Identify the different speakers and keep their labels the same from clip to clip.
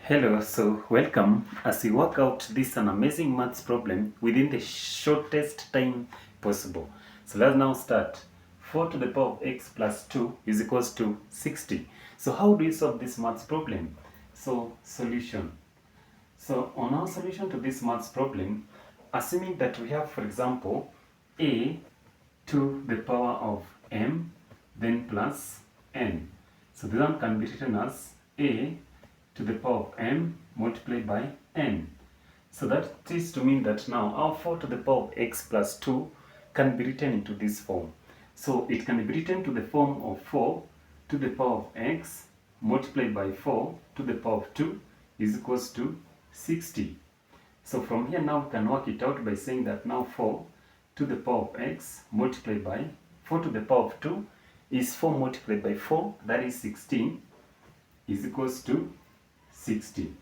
Speaker 1: Hello, so welcome as we work out this an amazing maths problem within the shortest time possible. So let's now start. 4 to the power of x plus 2 is equals to 60. So how do we solve this maths problem? So solution. So on our solution to this maths problem, assuming that we have, for example, a to the power of m, then plus n. So this one can be written as a to the power of m multiplied by n. So that is to mean that now our 4 to the power of x plus 2 can be written into this form. So it can be written to the form of 4 to the power of x multiplied by 4 to the power of 2 is equals to 60. So from here now we can work it out by saying that now 4 to the power of x multiplied by 4 to the power of 2 is 4 multiplied by 4, that is 16, is equals to 60.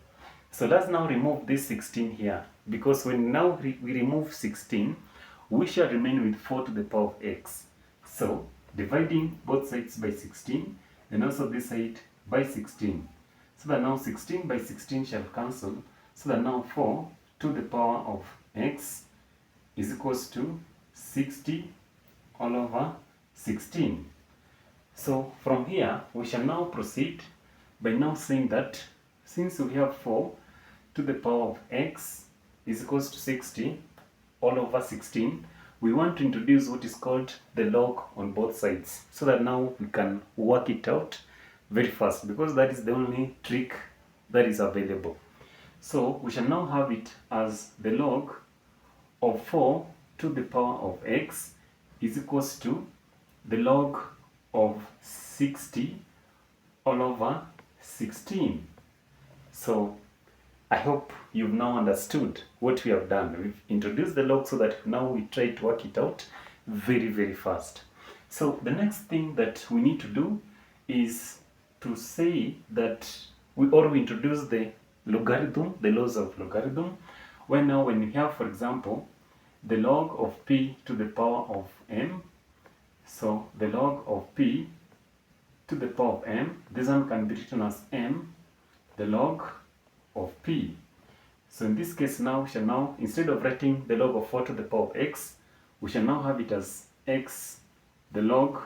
Speaker 1: So let's now remove this 16 here, because when now we remove 16, we shall remain with 4 to the power of x. So dividing both sides by 16 and also this side by 16. So that now 16 by 16 shall cancel. So that now 4 to the power of x is equals to 60 all over 16. So from here we shall now proceed by now saying that since we have 4 to the power of x is equals to 60 all over 16, we want to introduce what is called the log on both sides, so that now we can work it out very fast, because that is the only trick that is available. So we shall now have it as the log of 4 to the power of x is equals to the log of 60 all over 16. So I hope you've now understood what we have done. We've introduced the log so that now we try to work it out very fast. So the next thing that we need to do is to say that we introduce the logarithm, the laws of logarithm, when you have, for example, the log of p to the power of m. So the log of p to the power of m, this one can be written as m, the log of p. So in this case now, we shall now, instead of writing the log of 4 to the power of x, we shall now have it as x, the log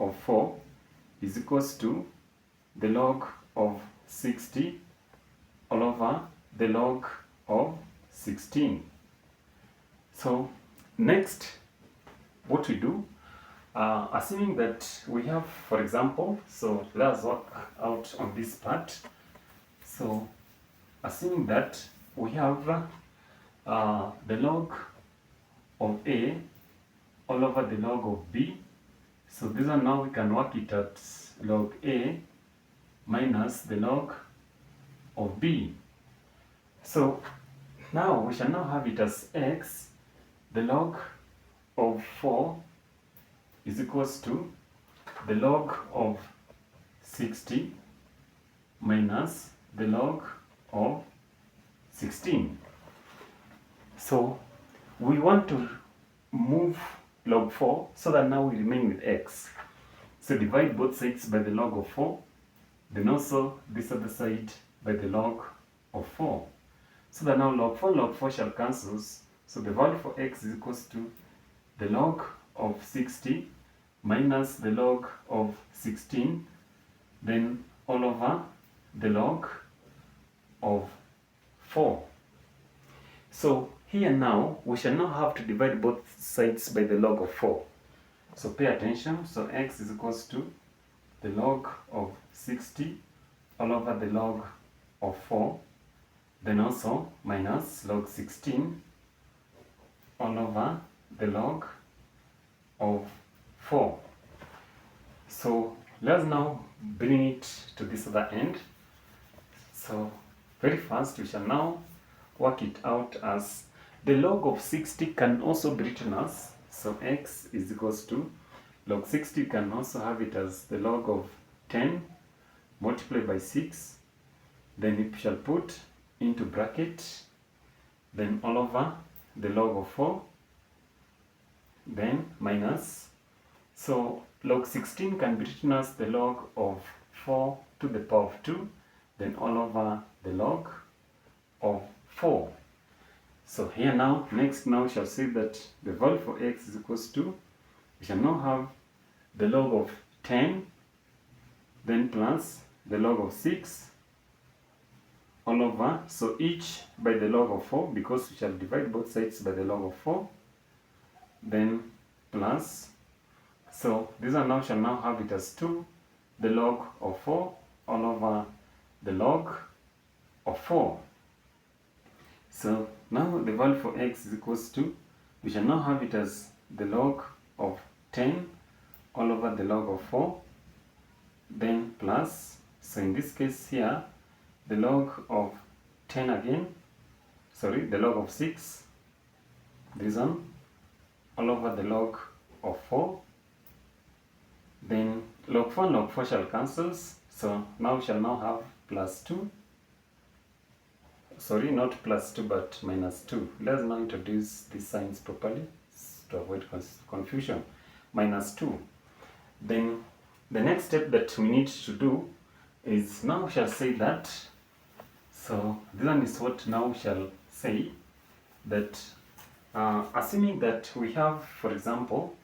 Speaker 1: of 4 is equals to the log of 60 all over the log of 16. So next, what we do, assuming that we have, for example, so let's work out on this part. So assuming that we have the log of a all over the log of b, so this one now we can work it at log a minus the log of b. So now we shall now have it as x, the log of 4 is equals to the log of 60 minus the log of 16. So we want to move log 4 so that now we remain with x. So divide both sides by the log of 4, then also this other side by the log of 4. So that now log 4 shall cancel. So the value for x is equals to the log of 60 minus the log of 16, then all over the log of 4. So here now, we shall now have to divide both sides by the log of 4. So pay attention. So x is equals to the log of 60 all over the log of 4, then also minus log 16 all over the log of 4. So let's now bring it to this other end. So very fast, we shall now work it out as the log of 60 can also be written as, so x is equals to log 60, can also have it as the log of 10 multiplied by 6, then we shall put into bracket, then all over the log of 4, then minus, so log 16 can be written as the log of 4 to the power of 2, then all over the log So here now, next now we shall say that the value for x is equals to, we shall now have the log of 10, then plus the log of 6, all over, so each by the log of 4, because we shall divide both sides by the log of 4, then plus, so this one now shall now have it as 2, the log of 4, all over the log of 4. So now the value for x is equals to, we shall now have it as the log of 10 all over the log of 4, then plus, so in this case here, the log of 10 again, sorry, the log of 6, this one, all over the log of 4, then log 4 shall cancels, so now we shall now have plus 2, sorry, not plus 2 but minus 2. Let's now introduce these signs properly to avoid confusion. Minus 2. Then the next step that we need to do is, now we shall say that, so this one is what now we shall say that assuming that we have, for example,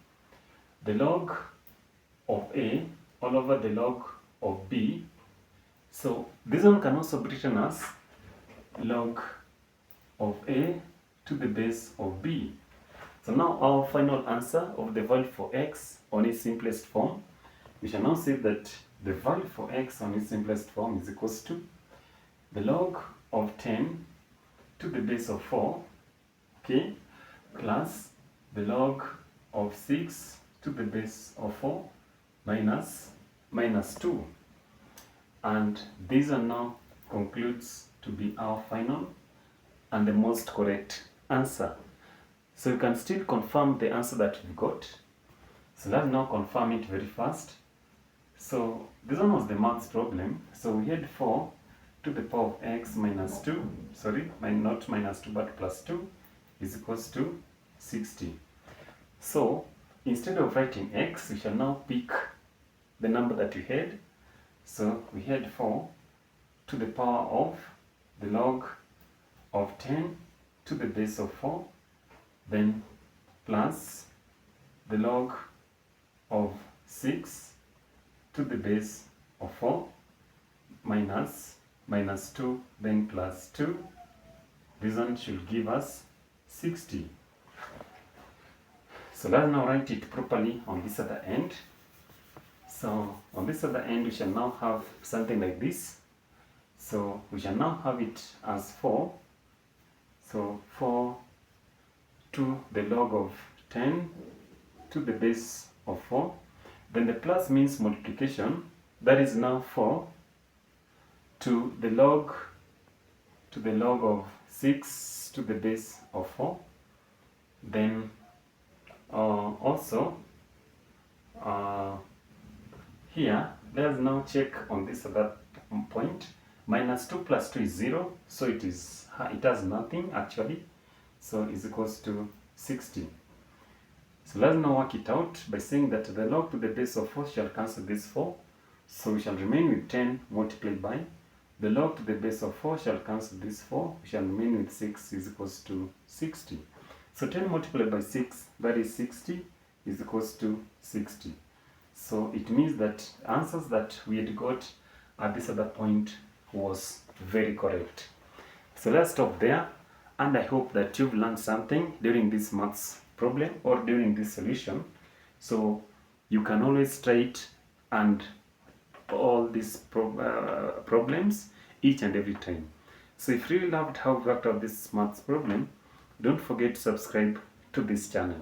Speaker 1: the log of A all over the log of B, so this one can also be written as log of A to the base of B. So now our final answer of the value for x on its simplest form, we shall now say that the value for x on its simplest form is equals to the log of 10 to the base of 4, okay, plus the log of 6 to the base of 4 minus 2. And this one now concludes to be our final and the most correct answer. So you can still confirm the answer that we've got. So let's now confirm it very fast. So this one was the maths problem. So we had 4 to the power of x minus 2, sorry, not minus 2 but plus 2 is equals to 60. So instead of writing x, we shall now pick the number that we had. So we had 4 to the power of the log of 10 to the base of 4, then plus the log of 6 to the base of 4 minus 2, then plus 2. This one should give us 60. So let's now write it properly on this other end. So on this other end we shall now have something like this. So we shall now have it as 4. So 4 to the log of 10 to the base of 4. Then the plus means multiplication. That is now 4 to the log of 6 to the base of 4. Then also here, let's now check on this other point. Minus 2 plus 2 is 0, so it has nothing actually, so is equals to 60. So let's now work it out by saying that the log to the base of 4 shall cancel this 4, so we shall remain with 10 multiplied by the log to the base of 4 shall cancel this 4, we shall remain with 6 is equals to 60. So 10 multiplied by 6, that is 60, is equals to 60. So it means that answers that we had got at this other point was very correct. So let's stop there, and I hope that you've learned something during this maths problem or during this solution. So you can always try it and all these problems each and every time. So if you really loved how we worked out this maths problem, don't forget to subscribe to this channel.